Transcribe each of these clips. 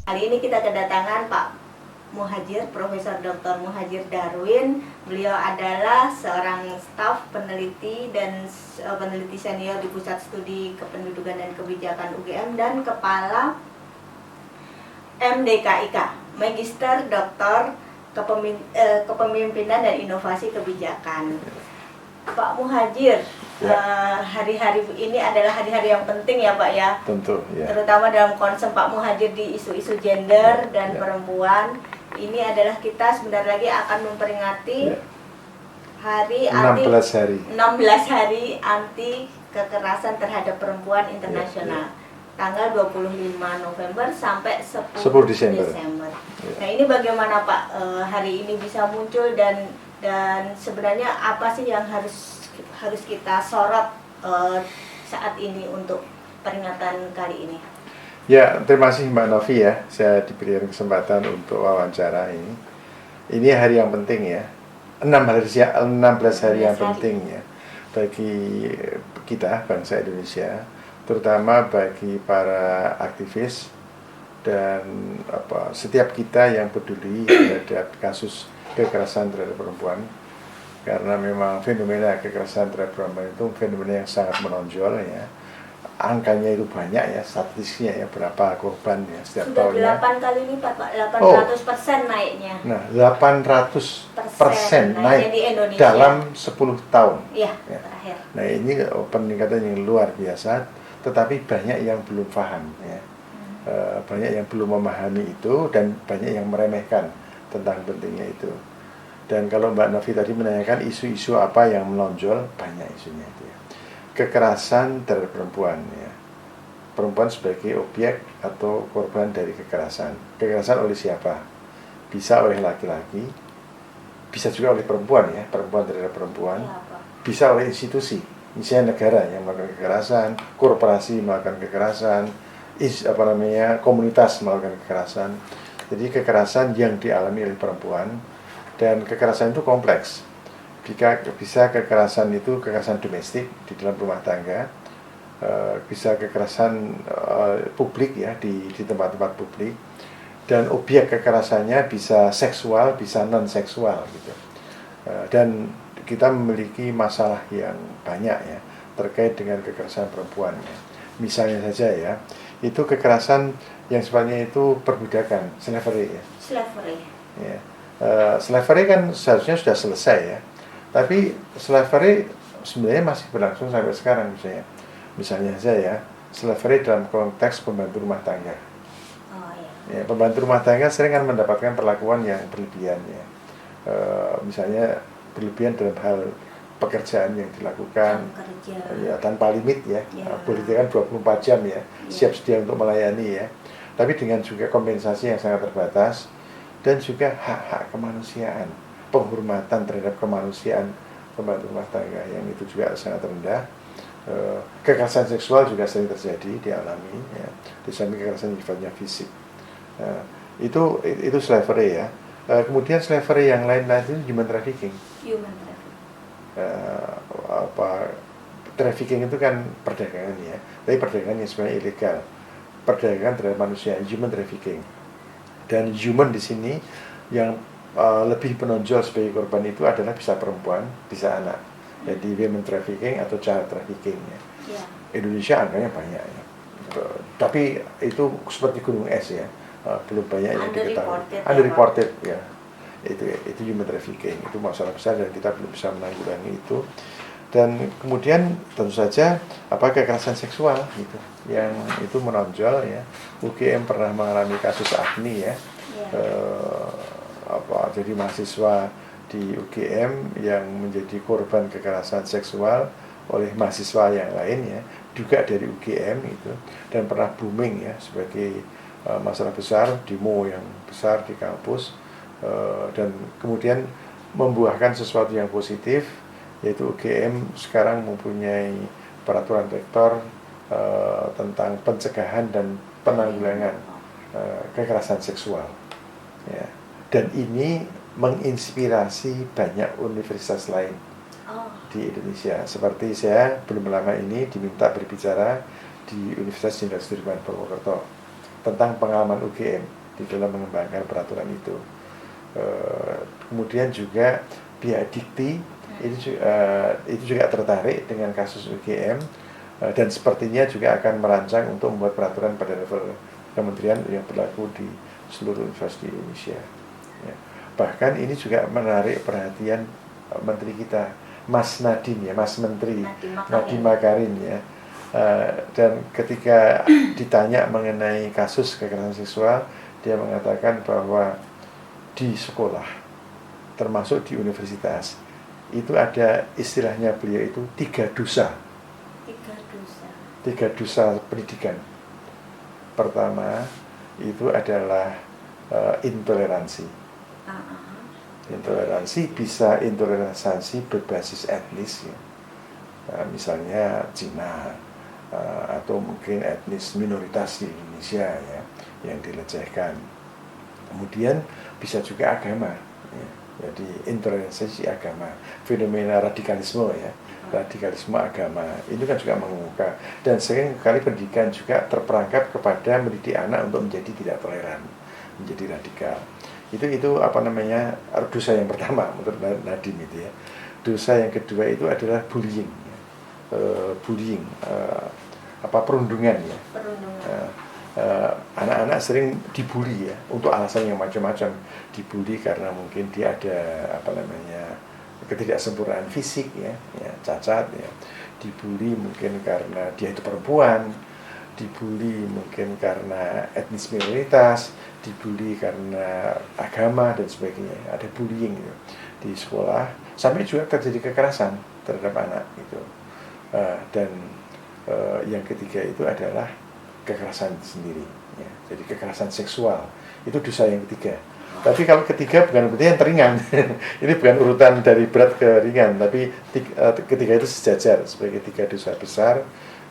Kali ini kita kedatangan Pak Muhadjir, Profesor Dr. Muhadjir Darwin. Beliau adalah seorang staf peneliti dan peneliti senior di Pusat Studi Kependudukan dan Kebijakan UGM dan Kepala MDKIK, Magister Doktor Kepemimpinan dan Inovasi Kebijakan. Pak Muhadjir, hari-hari ini adalah hari-hari yang penting ya Pak ya. Tentu ya. Terutama dalam concern Pak Muhadjir di isu-isu gender dan perempuan. Ini adalah kita sebentar lagi akan memperingati hari 16 hari anti kekerasan terhadap perempuan internasional. Tanggal 25 November sampai 10 Desember. Nah, ini bagaimana Pak hari ini bisa muncul dan sebenarnya apa sih yang harus kita sorot saat ini untuk peringatan kali ini? Ya, terima kasih Mbak Novi ya, saya diberikan kesempatan untuk wawancara ini. Ini hari yang penting ya, 16 hari yang penting ya bagi kita bangsa Indonesia, terutama bagi para aktivis dan setiap kita yang peduli terhadap kasus kekerasan terhadap perempuan, karena memang fenomena kekerasan terhadap perempuan itu fenomena yang sangat menonjol ya. Angkanya itu banyak ya, statistiknya ya, berapa korban ya setiap tahunnya. 8 kali lipat Pak, 800% naiknya. Nah, 800% naik di Indonesia dalam 10 tahun. Iya, ya. Terakhir. Nah, ini peningkatan yang luar biasa, tetapi banyak yang belum paham ya. Banyak yang belum memahami itu dan banyak yang meremehkan tentang pentingnya itu. Dan kalau Mbak Novi tadi menanyakan isu-isu apa yang menonjol, banyak isunya itu ya. Kekerasan terhadap perempuan ya. Perempuan sebagai objek atau korban dari kekerasan. Kekerasan oleh siapa? Bisa oleh laki-laki, bisa juga oleh perempuan ya, perempuan terhadap perempuan. Bisa oleh institusi, misalnya negara yang melakukan kekerasan, korporasi melakukan kekerasan, komunitas melakukan kekerasan. Jadi kekerasan yang dialami oleh perempuan, dan kekerasan itu kompleks. Bisa kekerasan itu kekerasan domestik di dalam rumah tangga, bisa kekerasan publik ya di tempat-tempat publik, dan objek kekerasannya bisa seksual, bisa non seksual gitu. Dan kita memiliki masalah yang banyak ya terkait dengan kekerasan perempuan ya. Misalnya saja ya, itu kekerasan yang sifatnya itu perbudakan, slavery ya. Slavery. Ya. Slavery kan seharusnya sudah selesai ya. Tapi slavery sebenarnya masih berlangsung sampai sekarang misalnya. Misalnya saja ya, slavery dalam konteks pembantu rumah tangga. Ya, pembantu rumah tangga sering kan mendapatkan perlakuan yang berlebihan ya. Misalnya berlebihan dalam hal pekerjaan yang dilakukan ya, tanpa limit ya. Boleh kan 24 jam ya, siap sedia untuk melayani ya. Tapi dengan juga kompensasi yang sangat terbatas dan juga hak-hak kemanusiaan, penghormatan terhadap kemanusiaan pembantu rumah tangga yang itu juga sangat rendah. Kekerasan seksual juga sering terjadi, dialami ya. Di samping kekerasan sifatnya fisik. Itu slavery ya. Kemudian slavery yang lain itu human trafficking. Trafficking itu kan perdagangan ya. Tapi perdagangan yang sebenarnya ilegal. Perdagangan terhadap manusia, human trafficking. Dan human di sini yang lebih menonjol sebagai korban itu adalah bisa perempuan, bisa anak. Jadi women trafficking atau child trafficking ya. Indonesia angkanya banyak ya. Tapi itu seperti gunung es ya. Belum banyak yang diketahui. Underreported ya. Itu human trafficking, itu masalah besar dan kita belum bisa menanggulangi itu. Dan kemudian tentu saja kekerasan seksual gitu, yang itu menonjol ya. UGM pernah mengalami kasus Agni ya. Jadi mahasiswa di UGM yang menjadi korban kekerasan seksual oleh mahasiswa yang lain ya, juga dari UGM itu, dan pernah booming ya sebagai masalah besar, demo yang besar di kampus, dan kemudian membuahkan sesuatu yang positif, yaitu UGM sekarang mempunyai peraturan rektor tentang pencegahan dan penanggulangan kekerasan seksual ya. Dan ini menginspirasi banyak universitas lain di Indonesia. Seperti saya belum lama ini diminta berbicara di Universitas Jenderal Sudirman Purwokerto tentang pengalaman UGM di dalam mengembangkan peraturan itu. Kemudian juga pihak Dikti itu juga tertarik dengan kasus UGM, dan sepertinya juga akan merancang untuk membuat peraturan pada level kementerian yang berlaku di seluruh universitas di Indonesia. Ya. Bahkan ini juga menarik perhatian Menteri kita, Mas Nadiem ya, Mas Menteri Nadiem Makarim ya. Dan ketika ditanya mengenai kasus kekerasan seksual, dia mengatakan bahwa di sekolah, termasuk di universitas, itu ada istilahnya beliau itu 3 dosa. 3 dosa pendidikan. Pertama itu adalah intoleransi. Intoleransi bisa intoleransi berbasis etnis ya. Misalnya Cina, atau mungkin etnis minoritas di Indonesia ya, yang dilecehkan. Kemudian bisa juga agama ya. Jadi intoleransi agama, fenomena radikalisme ya, radikalisme agama itu kan juga mengemuka, dan sering kali pendidikan juga terperangkap kepada mendidik anak untuk menjadi tidak toleran, menjadi radikal. Itu apa namanya, dosa yang pertama menurut Nadiem itu ya. Dosa yang kedua itu adalah bullying ya. Perundungan ya. Anak-anak sering dibully ya, untuk alasan yang macam-macam. Dibully karena mungkin dia ada ketidaksempurnaan fisik ya, cacat ya. Dibully mungkin karena dia itu perempuan, dibully mungkin karena etnis minoritas, dibully karena agama dan sebagainya. Ada bullying gitu di sekolah, sampai juga terjadi kekerasan terhadap anak gitu. Dan yang ketiga itu adalah kekerasan sendiri ya. Jadi kekerasan seksual itu dosa yang ketiga. Tapi kalau ketiga bukan berarti yang teringan. Ini bukan urutan dari berat ke ringan, tapi ketiga itu sejajar sebagai 3 dosa besar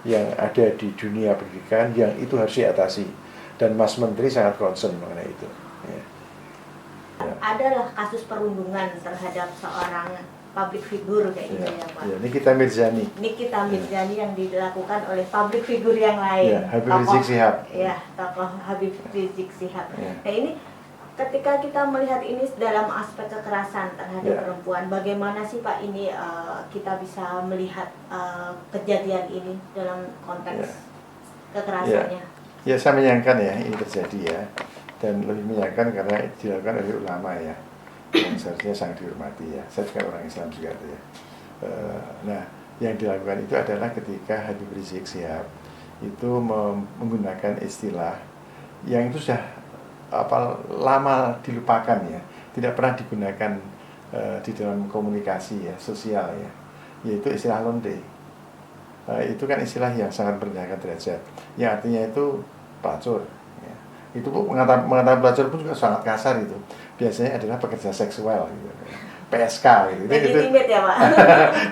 yang ada di dunia pendidikan yang itu harus diatasi, dan Mas Menteri sangat concern mengenai itu ya. Adalah kasus perundungan terhadap seorang public figure kayak gitu ya Pak. Ya, Nikita Mirzani yang dilakukan oleh public figure yang lain. Ya, Habib Rizik Syihab. Ya, tokoh Habib Rizik Syihab. Ya. Nah ini ketika kita melihat ini dalam aspek kekerasan terhadap perempuan, bagaimana sih Pak ini kita bisa melihat kejadian ini dalam konteks kekerasannya? Ya, saya menyayangkan ya ini terjadi ya, dan lebih menyayangkan karena dilakukan oleh ulama ya, yang seharusnya sangat dihormati ya. Saya juga orang Islam juga ya. Nah, yang dilakukan itu adalah ketika Habib Rizik Syihab itu menggunakan istilah yang itu sudah lama dilupakan ya, tidak pernah digunakan di dalam komunikasi ya, sosial ya, yaitu istilah londe. Itu kan istilah yang sangat merendahkan derajat, yang artinya itu pelacur ya. Itu mengatakan pelacur pun juga sangat kasar itu. Biasanya adalah pekerja seksual gitu. PSK gitu. Itu ya, Pak.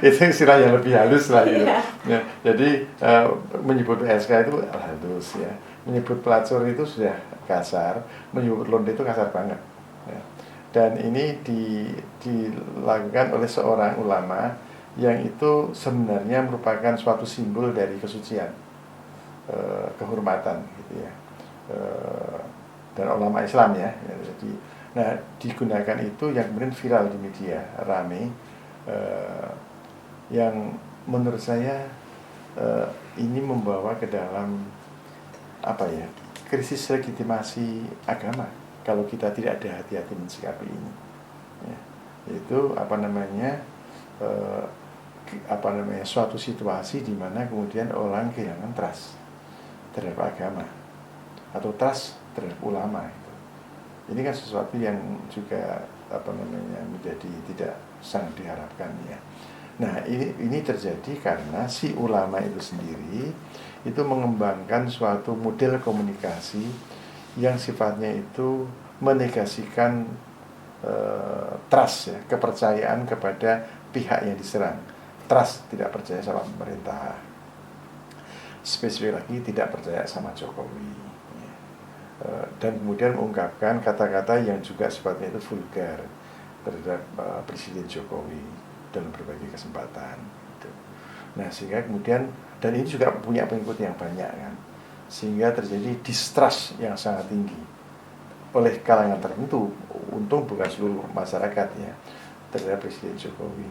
Itu istilah yang lebih halus lah gitu. Ya, jadi menyebut PSK itu halus ya. Menyebut pelacur itu sudah kasar, menyebut londe itu kasar banget ya. Dan ini dilakukan oleh seorang ulama yang itu sebenarnya merupakan suatu simbol dari kesucian, kehormatan gitu ya, dan ulama Islam ya. Jadi, nah digunakan itu yang kemudian viral di media, rame, yang menurut saya ini membawa ke dalam krisis legitimasi agama kalau kita tidak ada hati-hati mensikapi ini ya. Itu suatu situasi di mana kemudian orang kehilangan trust terhadap agama atau trust terhadap ulama itu. Ini kan sesuatu yang juga menjadi tidak sangat diharapkan ya. Nah, ini terjadi karena si ulama itu sendiri itu mengembangkan suatu model komunikasi yang sifatnya itu menegasikan trust ya, kepercayaan kepada pihak yang diserang. Trust, tidak percaya sama pemerintah. Spesifik lagi tidak percaya sama Jokowi ya. Dan kemudian mengungkapkan kata-kata yang juga sifatnya itu vulgar terhadap Presiden Jokowi dalam berbagai kesempatan gitu. Nah, sehingga kemudian, dan ini juga punya pengikut yang banyak kan, sehingga terjadi distrust yang sangat tinggi oleh kalangan tertentu, untung bukan seluruh masyarakat ya, terhadap Presiden Jokowi.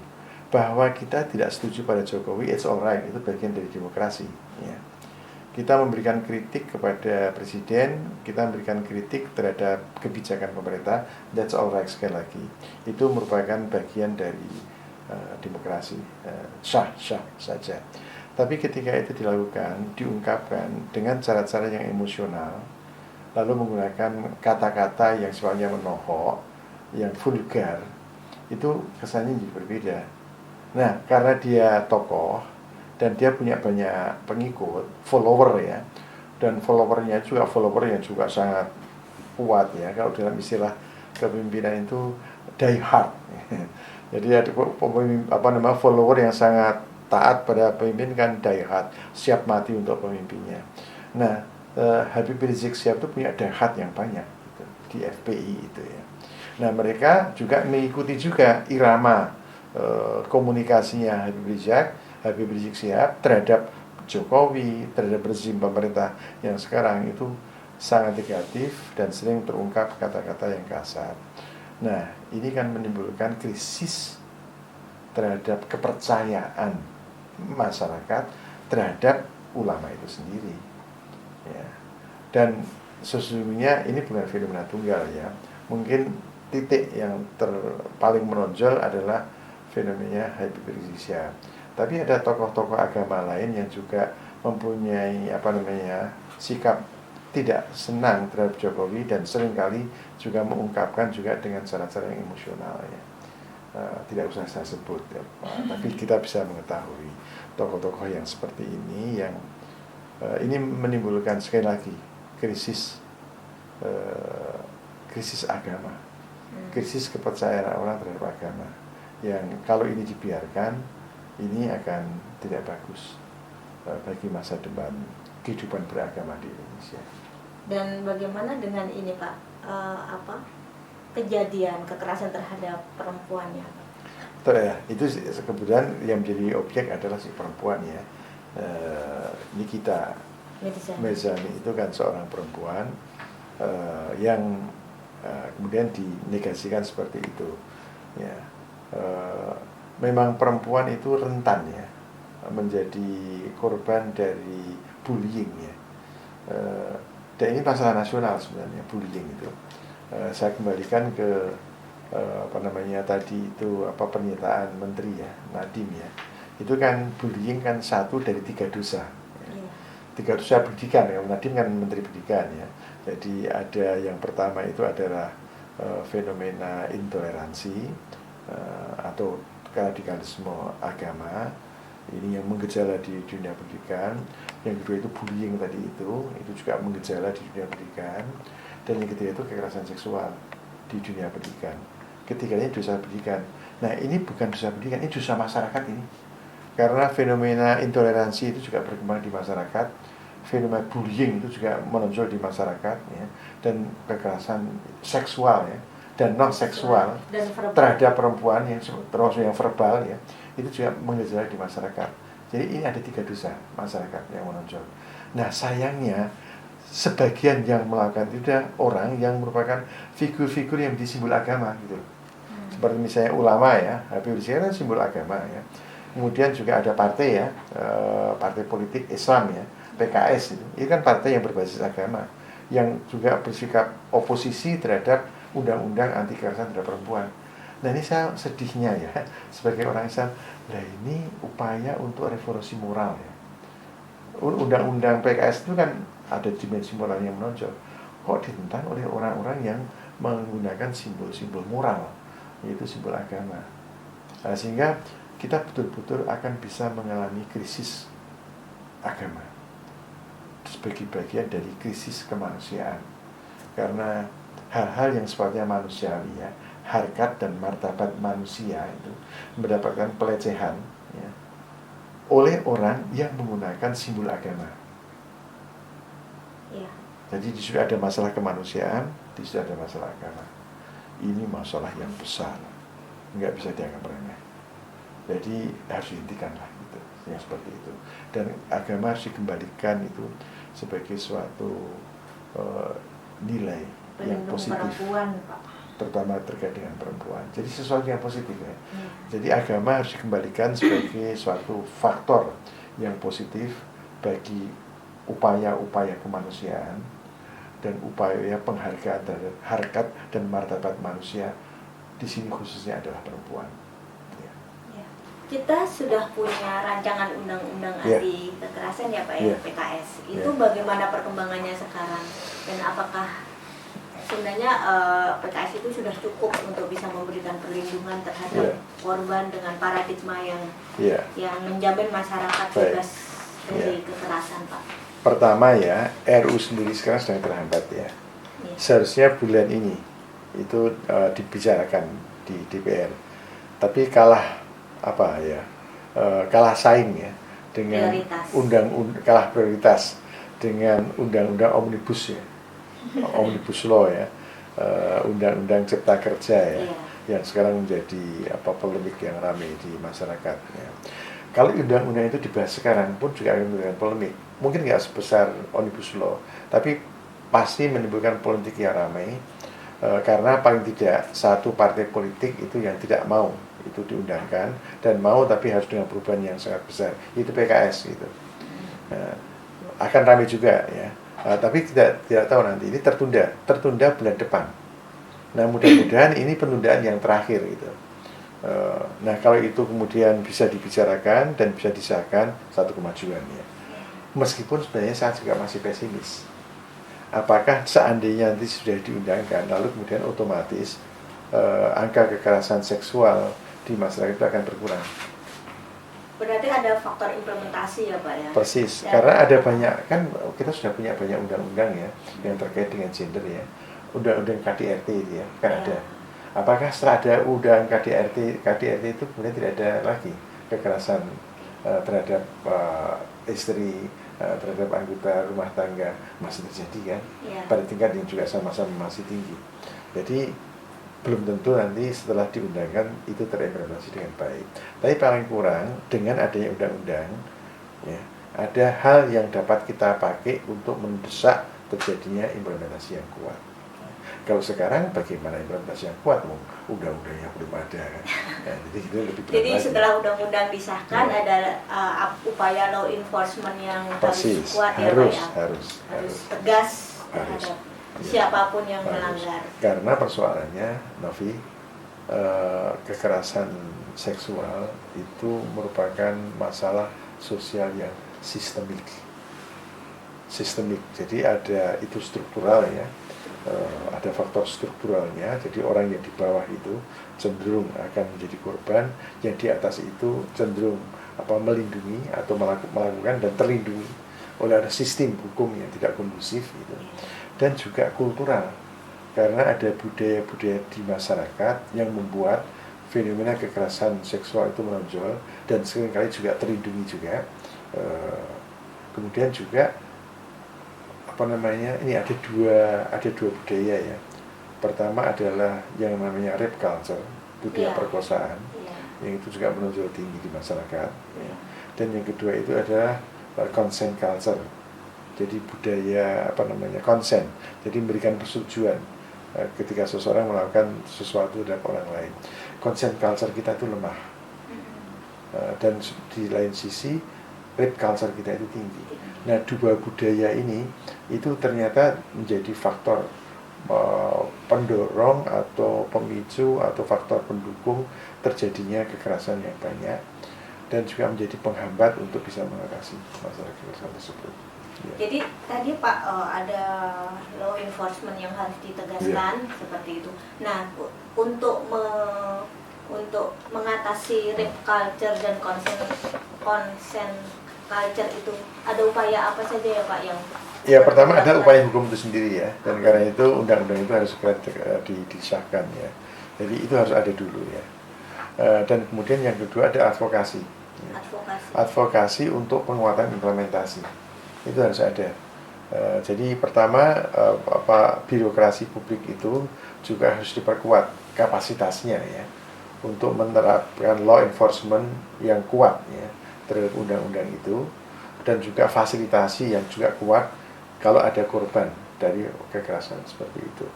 Bahwa kita tidak setuju pada Jokowi, it's alright, itu bagian dari demokrasi ya. Kita memberikan kritik kepada Presiden, kita memberikan kritik terhadap kebijakan pemerintah, that's alright, sekali lagi itu merupakan bagian dari demokrasi, sah saja. Tapi ketika itu dilakukan, diungkapkan dengan cara-cara yang emosional, lalu menggunakan kata-kata yang sifatnya menohok, yang vulgar, itu kesannya jadi berbeda. Nah, karena dia tokoh dan dia punya banyak pengikut, follower ya, dan followernya juga follower yang juga sangat kuat ya. Kalau dalam istilah kepemimpinan itu die hard. Jadi ada follower yang sangat taat pada pemimpin kan die hard, siap mati untuk pemimpinnya. Nah, Habib Rizik Syihab itu punya die hard yang banyak gitu, di FPI itu ya. Nah, mereka juga mengikuti juga irama komunikasinya Habib Rizik Syihab terhadap Jokowi, terhadap rezim pemerintah yang sekarang itu sangat negatif dan sering terungkap kata-kata yang kasar. Nah, ini kan menimbulkan krisis terhadap kepercayaan masyarakat terhadap ulama itu sendiri ya. Dan sesungguhnya ini bukan fenomena tunggal ya. Mungkin titik yang paling menonjol adalah fenomena Habib Rizik Syihab. Tapi ada tokoh-tokoh agama lain yang juga mempunyai sikap tidak senang terhadap Jokowi dan seringkali juga mengungkapkan juga dengan cara-cara yang emosional ya. Tidak usah saya sebut ya, tapi kita bisa mengetahui tokoh-tokoh yang seperti ini yang ini menimbulkan sekali lagi krisis agama, krisis kepercayaan orang terhadap agama yang kalau ini dibiarkan ini akan tidak bagus bagi masa depan kehidupan beragama di Indonesia. Dan bagaimana dengan ini Pak, kejadian kekerasan terhadap perempuan ya? Itu kemudian yang menjadi objek adalah si perempuan ya. Nikita Mirzani itu kan seorang perempuan yang kemudian dinegasikan seperti itu ya. Memang perempuan itu rentan ya menjadi korban dari bullying ya. Dan ini masalah nasional sebenarnya, bullying itu. Saya kembalikan ke tadi itu pernyataan Menteri ya, Nadiem ya. Itu kan bullying kan 1 dari 3 dosa. Ya. 3 dosa pendidikan ya. Nadiem kan Menteri Pendidikan ya. Jadi ada yang pertama itu adalah fenomena intoleransi atau radikalisme agama. Ini yang menggejala di dunia pendidikan. Yang kedua itu bullying tadi itu juga menggejala di dunia pendidikan. Dan yang ketiga itu kekerasan seksual di dunia pendidikan. Ketiganya dosa pendidikan. Nah, ini bukan dosa pendidikan, ini dosa masyarakat ini. Karena fenomena intoleransi itu juga berkembang di masyarakat, fenomena bullying itu juga menonjol di masyarakat ya, dan kekerasan seksual ya dan non seksual terhadap perempuan yang termasuk yang verbal ya, itu juga menggejala di masyarakat. Jadi ini ada 3 dosa masyarakat yang menonjol. Nah, sayangnya sebagian yang melakukan itu adalah orang yang merupakan figur-figur yang disimbol agama gitu. Seperti misalnya ulama ya, Habib Rizik kan simbol agama ya. Kemudian juga ada partai ya, partai politik Islam ya, PKS itu. Ini kan partai yang berbasis agama, yang juga bersikap oposisi terhadap undang-undang anti kekerasan terhadap perempuan. Nah, ini saya sedihnya ya, sebagai orang Islam, lah ini upaya untuk revolusi moral ya. Undang-undang PKS itu kan ada dimensi moral yang menonjol. Kok ditentang oleh orang-orang yang menggunakan simbol-simbol moral, yaitu simbol agama. Nah, sehingga kita betul-betul akan bisa mengalami krisis agama sebagai bagian dari krisis kemanusiaan. Karena hal-hal yang sifatnya manusiawi ya, harkat dan martabat manusia itu mendapatkan pelecehan ya, oleh orang yang menggunakan simbol agama ya. Jadi di situ ada masalah kemanusiaan, di situ ada masalah agama. Ini masalah yang besar, nggak bisa dianggap remeh. Jadi harus dihentikanlah gitu. yang seperti itu. Dan agama harus dikembalikan itu sebagai suatu nilai yang positif, perempuan, Pak. terutama terkait dengan perempuan. Jadi sesuatu yang positif ya. Jadi agama harus dikembalikan sebagai suatu faktor yang positif bagi upaya-upaya kemanusiaan dan upaya penghargaan terhadap harkat dan martabat manusia. Di sini khususnya adalah perempuan. Ya. Kita sudah punya rancangan undang-undang anti kekerasan ya Pak ya, PKS. Itu bagaimana perkembangannya sekarang, dan apakah sebenarnya PKS itu sudah cukup untuk bisa memberikan perlindungan terhadap korban dengan paradigma yang menjamin masyarakat bebas dari kekerasan, Pak? Pertama ya, RU sendiri sekarang sedang terhambat ya. Seharusnya bulan ini itu dibicarakan di DPR, tapi kalah kalah saing ya dengan kalah prioritas dengan undang-undang omnibus ya, omnibus law ya, undang-undang cipta kerja ya, yang sekarang menjadi polemik yang ramai di masyarakat ya. Kalau undang-undang itu dibahas sekarang pun juga akan menimbulkan polemik, mungkin nggak sebesar omnibus law, tapi pasti menimbulkan polemik yang ramai. Karena paling tidak satu partai politik itu yang tidak mau itu diundangkan, dan mau tapi harus dengan perubahan yang sangat besar, itu PKS gitu. Akan ramai juga ya, tapi tidak tahu nanti ini tertunda bulan depan. Nah mudah-mudahan ini penundaan yang terakhir gitu. Nah kalau itu kemudian bisa dibicarakan dan bisa disahkan, satu kemajuan ya. Meskipun sebenarnya saya juga masih pesimis. Apakah seandainya nanti sudah diundangkan, lalu kemudian otomatis angka kekerasan seksual di masyarakat itu akan berkurang. Berarti ada faktor implementasi ya Pak ya? Persis, karena ada banyak, kan kita sudah punya banyak undang-undang ya yang terkait dengan gender ya. Undang-undang KDRT itu ya, kan ada. Apakah setelah ada undang KDRT itu kemudian tidak ada lagi kekerasan terhadap istri, terhadap anggota rumah tangga? Masih terjadi kan, pada tingkat yang juga sama-sama masih tinggi. Jadi belum tentu nanti setelah diundangkan itu terimplementasi dengan baik. Tapi paling kurang dengan adanya undang-undang ya, ada hal yang dapat kita pakai untuk mendesak terjadinya implementasi yang kuat. Kalau sekarang bagaimana implementasi yang kuat? Undang-undangnya belum ada kan. Ya, jadi itu lebih berat. Jadi setelah undang-undang disahkan ada upaya law enforcement yang harus kuat harus tegas terhadap siapapun yang melanggar. Karena persoalannya, Novi, kekerasan seksual itu merupakan masalah sosial yang sistemik. Jadi ada itu struktural ya. Ada faktor strukturalnya, jadi orang yang di bawah itu cenderung akan menjadi korban, yang di atas itu cenderung melindungi atau melakukan dan terlindungi oleh sistem hukum yang tidak kondusif gitu. Dan juga kultural, karena ada budaya-budaya di masyarakat yang membuat fenomena kekerasan seksual itu menonjol dan seringkali juga terlindungi juga. Kemudian juga ini ada dua budaya ya. Pertama adalah yang namanya rape culture, budaya perkosaan, yang itu juga menonjol tinggi di masyarakat ya. Dan yang kedua itu adalah consent culture, jadi budaya consent, jadi memberikan persetujuan ketika seseorang melakukan sesuatu terhadap orang lain. Consent culture kita itu lemah, dan di lain sisi rape culture kita itu tinggi. Nah dua budaya ini itu ternyata menjadi faktor pendorong atau pemicu atau faktor pendukung terjadinya kekerasan yang banyak, dan juga menjadi penghambat untuk bisa mengatasi masalah kekerasan tersebut. Ya. Jadi tadi Pak ada law enforcement yang harus ditegaskan seperti itu. Nah untuk mengatasi rape culture dan consent culture itu ada upaya apa saja ya Pak yang? Ya pertama ada upaya hukum itu sendiri ya, dan karena itu undang-undang itu harus segera disahkan ya. Jadi itu harus ada dulu ya. Dan kemudian yang kedua ada advokasi. Advokasi untuk penguatan implementasi itu harus ada. Jadi pertama birokrasi publik itu juga harus diperkuat kapasitasnya ya, untuk menerapkan law enforcement yang kuat ya, terhadap undang-undang itu, dan juga fasilitasi yang juga kuat kalau ada korban dari kekerasan seperti itu.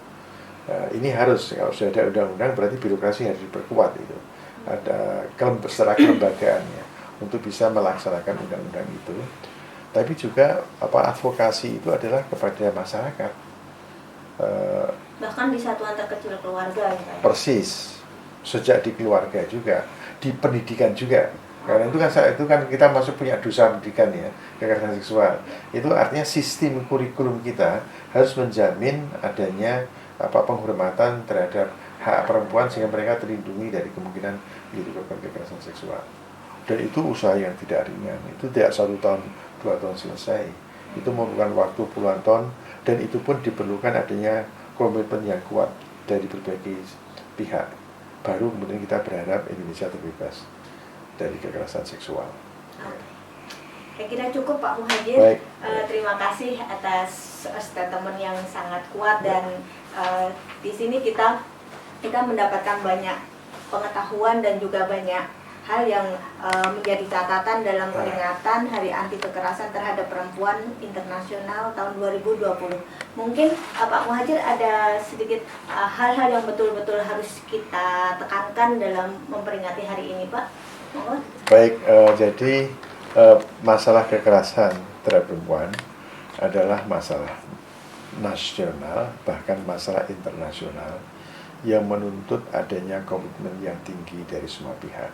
Ini harus, kalau sudah ada undang-undang berarti birokrasi harus diperkuat itu. Ada secara kelembagaannya untuk bisa melaksanakan undang-undang itu. Tapi juga advokasi itu adalah kepada masyarakat. Bahkan di satuan terkecil keluarga ya, Pak? Persis, sejak di keluarga juga, di pendidikan juga. Karena itu kan kita masuk punya dosa pendidikan ya, kekerasan seksual. Itu artinya sistem kurikulum kita harus menjamin adanya penghormatan terhadap hak perempuan sehingga mereka terlindungi dari kemungkinan menjadi korban kekerasan seksual. Dan itu usaha yang tidak ringan. Itu tidak 1 tahun, 2 tahun selesai. Itu memerlukan waktu puluhan tahun, dan itu pun diperlukan adanya komitmen yang kuat dari berbagai pihak. Baru kemudian kita berharap Indonesia terbebas dari kekerasan seksual. Saya kira cukup Pak Muhadjir. Terima kasih atas statement yang sangat kuat, dan di sini kita mendapatkan banyak pengetahuan dan juga banyak hal yang menjadi catatan dalam peringatan Hari Anti Kekerasan Terhadap Perempuan Internasional tahun 2020. Mungkin Pak Muhadjir ada sedikit hal-hal yang betul-betul harus kita tekankan dalam memperingati hari ini, Pak. Mohon. Baik, jadi masalah kekerasan terhadap perempuan adalah masalah nasional, bahkan masalah internasional yang menuntut adanya komitmen yang tinggi dari semua pihak,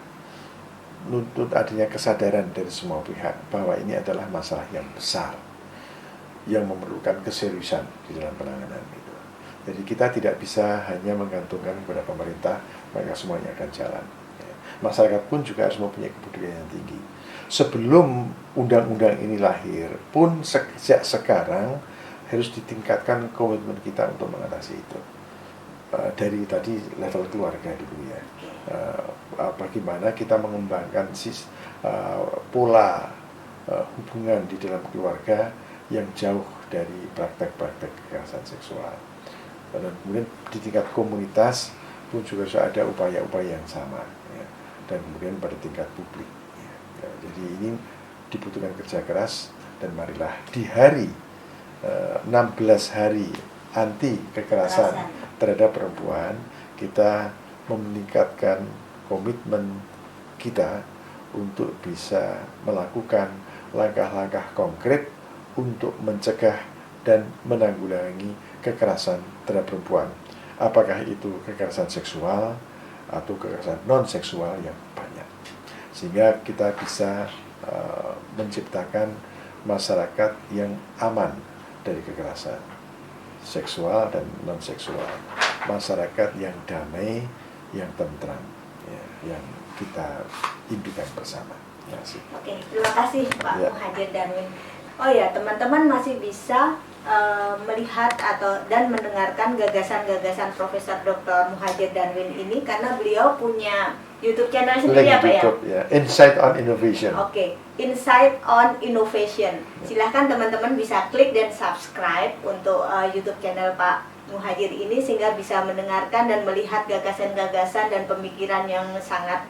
menuntut adanya kesadaran dari semua pihak bahwa ini adalah masalah yang besar yang memerlukan keseriusan di dalam penanganan itu. Jadi kita tidak bisa hanya menggantungkan kepada pemerintah maka semuanya akan jalan. Masyarakat pun juga harus mempunyai kepedulian yang tinggi. Sebelum undang-undang ini lahir pun sejak sekarang harus ditingkatkan komitmen kita untuk mengatasi itu. Dari tadi level keluarga dulu ya. Bagaimana kita mengembangkan pola hubungan di dalam keluarga yang jauh dari praktek-praktek kekerasan seksual. Dan kemudian di tingkat komunitas pun juga sudah ada upaya-upaya yang sama ya. Dan kemudian pada tingkat publik ya. Jadi ini dibutuhkan kerja keras, dan marilah di hari 16 hari anti kekerasan terhadap perempuan kita meningkatkan komitmen kita untuk bisa melakukan langkah-langkah konkret untuk mencegah dan menanggulangi kekerasan terhadap perempuan. Apakah itu kekerasan seksual atau kekerasan non-seksual yang banyak. Sehingga kita bisa menciptakan masyarakat yang aman dari kekerasan seksual dan non-seksual. Masyarakat yang damai, yang tentram, ya, yang kita impikan bersama. Oke, terima kasih Pak Muhadjir Darwin. Oh ya, teman-teman masih bisa melihat dan mendengarkan gagasan-gagasan Profesor Dr. Muhadjir Darwin ini karena beliau punya YouTube channel sendiri apa ya? Insight on Innovation. Oke, Insight on Innovation. Silahkan teman-teman bisa klik dan subscribe untuk YouTube channel Pak Muhadjir ini sehingga bisa mendengarkan dan melihat gagasan-gagasan dan pemikiran yang sangat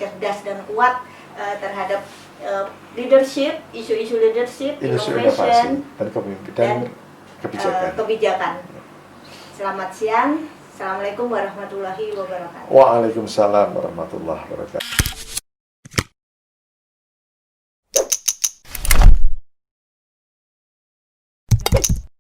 cerdas dan kuat terhadap leadership, isu-isu leadership, innovation, dan kebijakan. Selamat siang. Assalamualaikum warahmatullahi wabarakatuh. Waalaikumsalam warahmatullahi wabarakatuh.